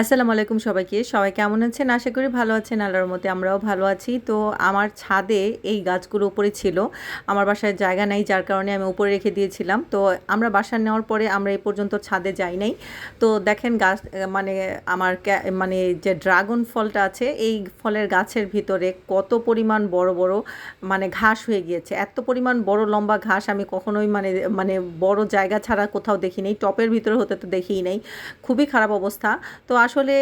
আসসালামু আলাইকুম সবাইকে। সবাই কেমন আছেন? আশা করি ভালো আছেন। আল্লাহর রহমতে আমরাও ভালো আছি। তো আমার ছাদে এই গাছগুলো উপরে ছিল। আমার বাসায় জায়গা নাই যার কারণে আমি উপরে রেখে দিয়েছিলাম। তো আমরা বাসা নেওয়ার পরে আমরা এই পর্যন্ত ছাদে যাই নাই। তো দেখেন গাছ মানে আমার মানে যে ড্রাগন ফলটা আছে এই ফলের গাছের ভিতরে কত পরিমাণ বড়, বড় মানে ঘাস হয়ে গিয়েছে। এত পরিমাণ বড় লম্বা ঘাস আমি কখনোই মানে বড় জায়গা ছাড়া কোথাও দেখি নাই। টবের ভিতরে হতে তো দেখিই নাই। খুবই খারাপ অবস্থা। তো আসলে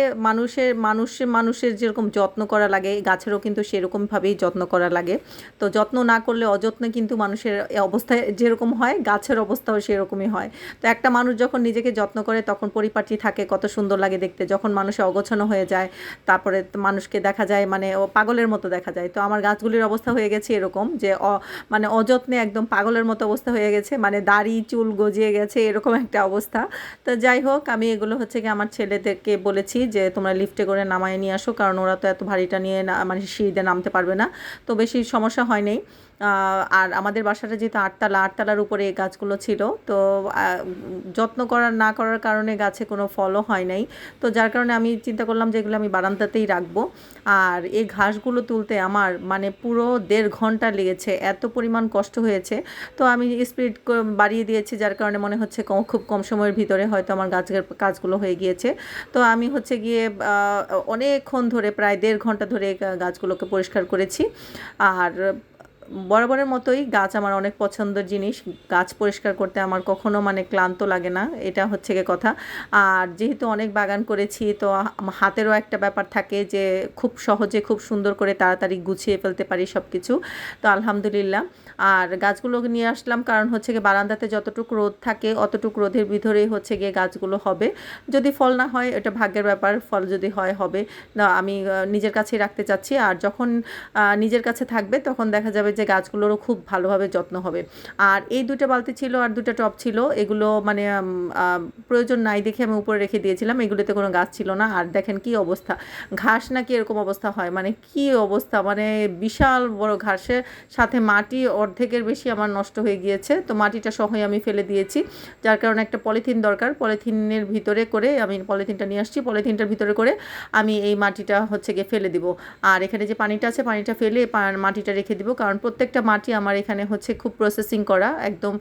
মানুষের যেরকম যত্ন করা লাগে গাছেরও কিন্তু সেরকমভাবেই যত্ন করা লাগে। তো যত্ন না করলে অযত্নে কিন্তু মানুষের অবস্থায় যেরকম হয় গাছের অবস্থাও সেরকমই হয়। তো একটা মানুষ যখন নিজেকে যত্ন করে তখন পরিপাটি থাকে, কত সুন্দর লাগে দেখতে। যখন মানুষে অগোছালো হয়ে যায় তারপরে মানুষকে দেখা যায় মানে ও পাগলের মতো দেখা যায়। তো আমার গাছগুলির অবস্থা হয়ে গেছে এরকম যে মানে অযত্নে একদম পাগলের মতো অবস্থা হয়ে গেছে, মানে দাড়ি চুল গজিয়ে গেছে এরকম একটা অবস্থা। তো যাই হোক আমি এগুলো হচ্ছে কি আমার ছেলেদেরকে বলেছি যে তোমরা লিফটে করে নামায় নিয়ে আসো, কারণ ওরা তো এত ভারীটা নিয়ে না মানে সিঁড়িতে নামতে পারবে না। তো বেশি সমস্যা হয় নাই। আর আমাদের বাসাটা যেহেতু আটতলার উপরে এই গাছগুলো ছিল, তো যত্ন না করার কারণে গাছে কোনো ফলও হয় নাই। তো যার কারণে আমি চিন্তা করলাম যে এগুলো আমি বারান্দাতেই রাখবো। আর এই ঘাসগুলো তুলতে আমার মানে পুরো 1.5 ঘন্টা লেগেছে, এত পরিমাণ কষ্ট হয়েছে। তো আমি স্পিড বাড়িয়ে দিয়েছি যার কারণে মনে হচ্ছে খুব কম সময়ের ভিতরে হয়তো আমার গাছের কাজগুলো হয়ে গিয়েছে। তো আমি হচ্ছে গিয়ে অনেকক্ষণ ধরে প্রায় 1.5 ঘন্টা ধরে গাছগুলোকে পরিষ্কার করেছি। আর বরাবরের মতোই গাছ আমার অনেক পছন্দের জিনিস। গাছ পরিষ্কার করতে আমার কখনো মানে ক্লান্ত লাগে না, এটা হচ্ছে গিয়ে কথা। আর যেহেতু অনেক বাগান করেছি তো হাতেরও একটা ব্যাপার থাকে যে খুব সহজে খুব সুন্দর করে তাড়াতাড়ি গুছিয়ে ফেলতে পারি সব কিছু। তো আলহামদুলিল্লাহ। আর গাছগুলোকে নিয়ে আসলাম কারণ হচ্ছে গিয়ে বারান্দাতে যতটুকু রোদ থাকে অতটুকু রোদের ভিতরেই হচ্ছে গিয়ে গাছগুলো হবে। যদি ফল না হয় এটা ভাগ্যের ব্যাপার, ফল যদি হয় হবে না। আমি নিজের কাছেই রাখতে চাচ্ছি। আর যখন নিজের কাছে থাকবে তখন দেখা যাবে যে গাছগুলোরও খুব ভালোভাবে যত্ন হবে। আর এই 2টা বালতি ছিল আর 2টা টব ছিল, এগুলো মানে প্রয়োজন নাই দেখে আমি উপরে রেখে দিয়েছিলাম। এগুলোতে কোনো গাছ ছিল না। আর দেখেন কি অবস্থা, ঘাস নাকি এরকম অবস্থা হয়, মানে কি অবস্থা, মানে বিশাল বড় ঘাসের সাথে মাটি অর্ধেকের বেশি আমার নষ্ট হয়ে গিয়েছে। তো মাটিটা সহই আমি ফেলে দিয়েছি, যার কারণে একটা পলিথিন দরকার। পলিথিনের ভিতরে করে আমি পলিথিনটা নিয়ে আসছি, পলিথিনটার ভিতরে করে আমি এই মাটিটা হচ্ছে গিয়ে ফেলে দিব। আর এখানে যে পানিটা আছে পানিটা ফেলে মাটিটা রেখে দিব, কারণ প্রত্যেকটা মাটি আমার এখানে হচ্ছে খুব প্রসেসিং করা একদম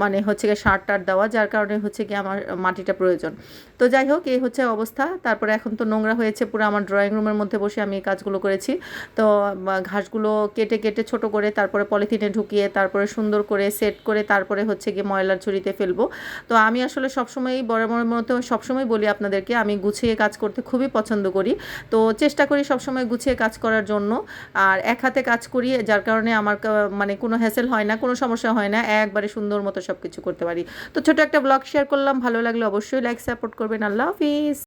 মানে হচ্ছে গিয়ে সার টার দেওয়া, যার কারণে হচ্ছে গিয়ে আমার মাটিটা প্রয়োজন। তো যাই হোক এই হচ্ছে অবস্থা। তারপরে এখন তো নোংরা হয়েছে পুরো, আমার ড্রয়িং রুমের মধ্যে বসে আমি এই কাজগুলো করেছি। তো ঘাসগুলো কেটে কেটে ছোট করে তারপরে পলিথিনে ঢুকিয়ে তারপরে সুন্দর করে সেট করে তারপরে হচ্ছে গিয়ে ময়লার ঝুড়িতে ফেলবো। তো আমি আসলে সবসময়ই বরাবরের মতো সবসময় বলি আপনাদেরকে আমি গুছিয়ে কাজ করতে খুবই পছন্দ করি। তো চেষ্টা করি সবসময় গুছিয়ে কাজ করার জন্য। আর এক হাতে কাজ করি যার কারণে আমার মানে কোনো হ্যাসেল হয় না, কোনো সমস্যা হয় না, একবারে সুন্দর মতো সব কিছু করতে পারি। তো ছোট একটা ব্লগ শেয়ার করলাম, ভালো লাগলে অবশ্যই লাইক সাপোর্ট করবেন। আল্লাহ হাফিজ।